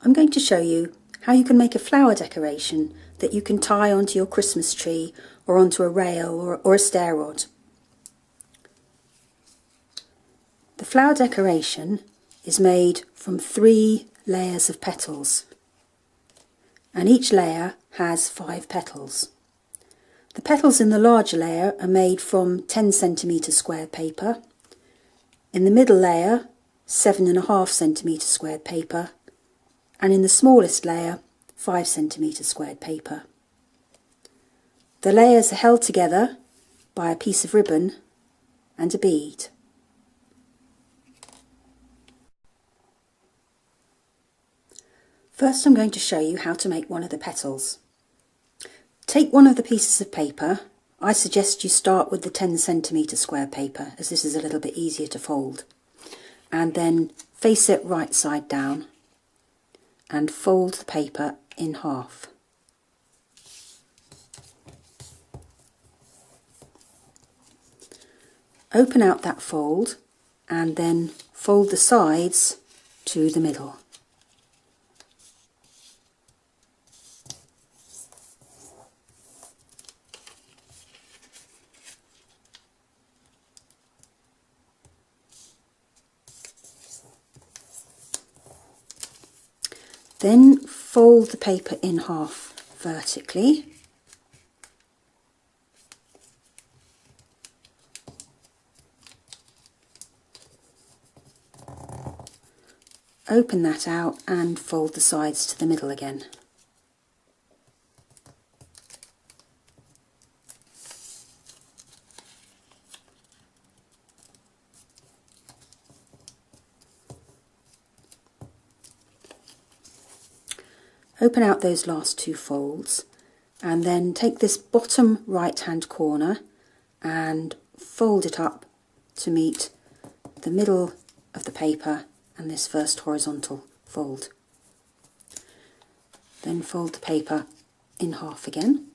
I'm going to show you how you can make a flower decoration that you can tie onto your Christmas tree or onto a rail or a stair rod. The flower decoration is made from 3 layers of petals, and each layer has 5 petals. The petals in the larger layer are made from 10cm squared paper, in the middle layer 7.5cm squared paper, and in the smallest layer 5cm squared paper. The layers are held together by a piece of ribbon and a bead. First I'm going to show you how to make one of the petals. Take one of the pieces of paper. I suggest you start with the 10cm square paper, as this is a little bit easier to fold, and then face it right side down and fold the paper in half. Open out that fold and then fold the sides to the middle. Then fold the paper in half vertically. Open that out and fold the sides to the middle again. Open out those last 2 folds and then take this bottom right hand corner and fold it up to meet the middle of the paper and this first horizontal fold. Then fold the paper in half again.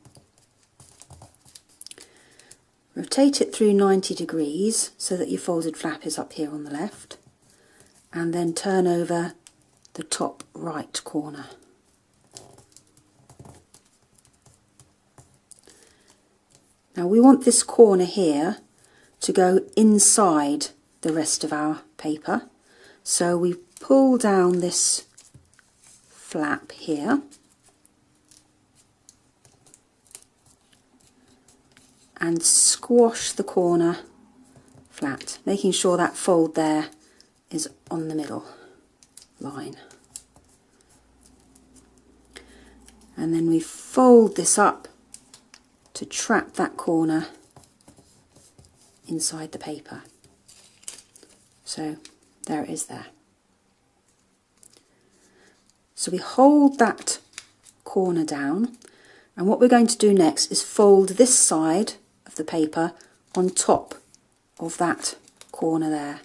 Rotate it through 90 degrees so that your folded flap is up here on the left, and then turn over the top right corner. Now we want this corner here to go inside the rest of our paper, so we pull down this flap here and squash the corner flat, making sure that fold there is on the middle line. And then we fold this up to trap that corner inside the paper. So there it is there. So we hold that corner down, and what we're going to do next is fold this side of the paper on top of that corner there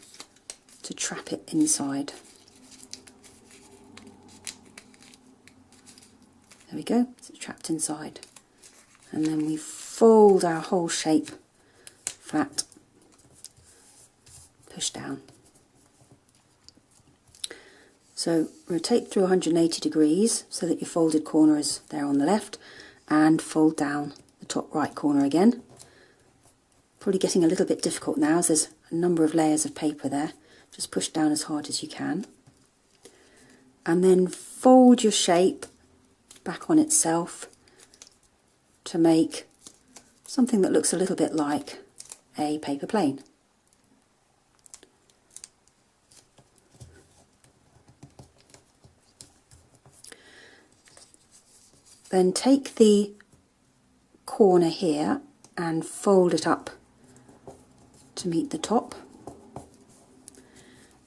to trap it inside. There we go, it's trapped inside. And then we fold our whole shape flat, push down. So rotate through 180 degrees so that your folded corner is there on the left, and fold down the top right corner again. Probably getting a little bit difficult now as there's a number of layers of paper there. Just push down as hard as you can. And then fold your shape back on itself to make something that looks a little bit like a paper plane. Then take the corner here and fold it up to meet the top.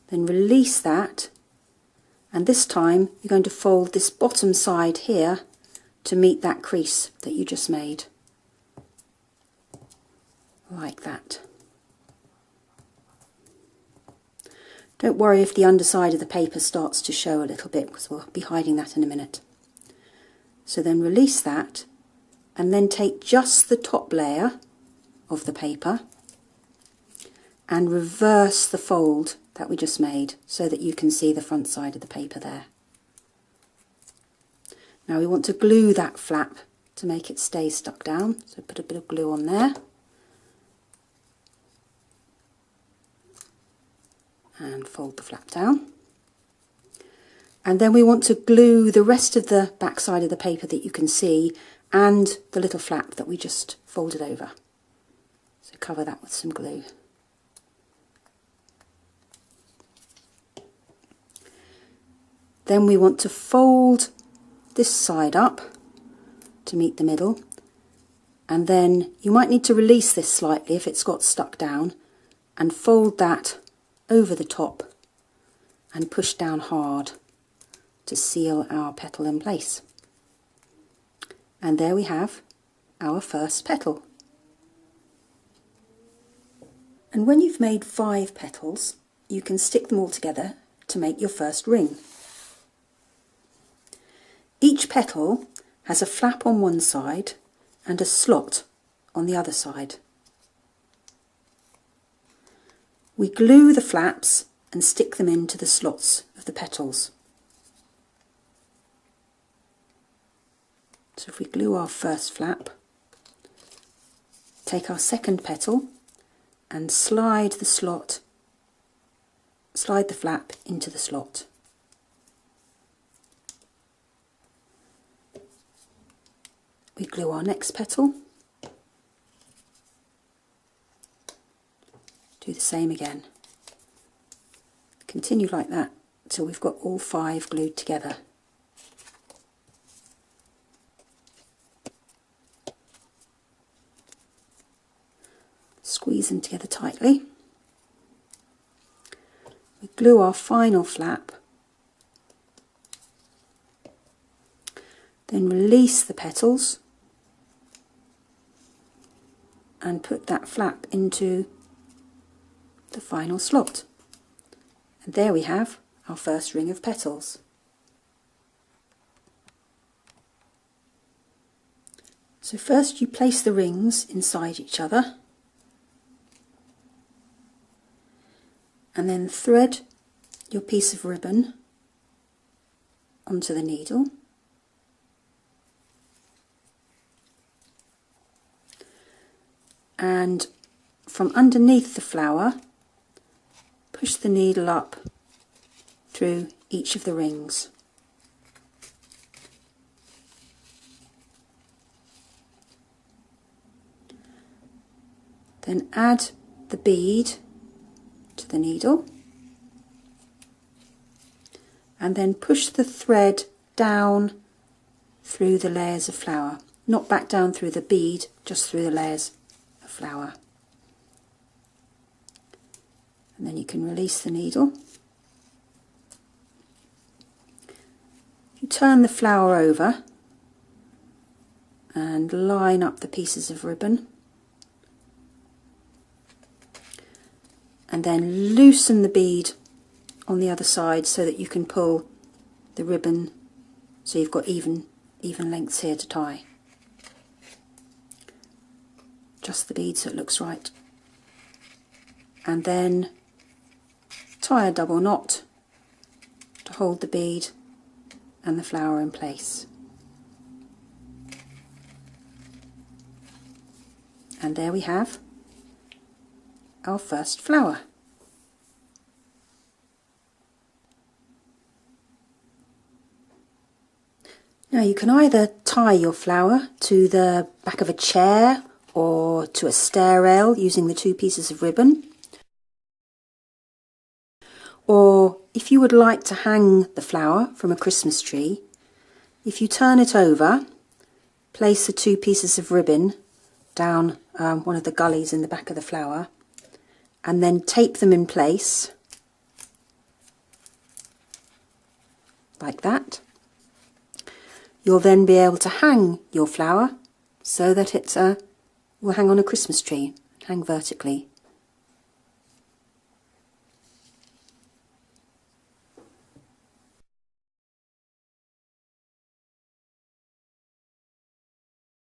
Then release that, and this time you're going to fold this bottom side here to meet that crease that you just made, like that. Don't worry if the underside of the paper starts to show a little bit, because we'll be hiding that in a minute. So then release that, and then take just the top layer of the paper and reverse the fold that we just made so that you can see the front side of the paper there. Now we want to glue that flap to make it stay stuck down, so put a bit of glue on there. And fold the flap down. And then we want to glue the rest of the back side of the paper that you can see and the little flap that we just folded over. So cover that with some glue. Then we want to fold this side up to meet the middle, and then you might need to release this slightly if it's got stuck down, and fold that over the top and push down hard to seal our petal in place. And there we have our first petal. And when you've made 5 petals, you can stick them all together to make your first ring. Each petal has a flap on one side and a slot on the other side. We glue the flaps and stick them into the slots of the petals. So if we glue our first flap, take our second petal and slide the flap into the slot. We glue our next petal, do the same again. Continue like that until we've got all 5 glued together. Squeeze them together tightly. We glue our final flap, then release the petals and put that flap into the final slot. And there we have our first ring of petals. So first you place the rings inside each other, and then thread your piece of ribbon onto the needle. And from underneath the flower, push the needle up through each of the rings. Then add the bead to the needle, and then push the thread down through the layers of flower, not back down through the bead, just through the layers of flower. And then you can release the needle. You turn the flower over and line up the pieces of ribbon, and then loosen the bead on the other side so that you can pull the ribbon so you've got even lengths here to tie. Adjust the bead so it looks right, and then tie a double knot to hold the bead and the flower in place. And there we have our first flower. Now you can either tie your flower to the back of a chair or to a stair rail using the 2 pieces of ribbon, or if you would like to hang the flower from a Christmas tree, if you turn it over, place the 2 pieces of ribbon down one of the gullies in the back of the flower, and then tape them in place like that. You'll then be able to hang your flower so that it will hang on a Christmas tree, hang vertically.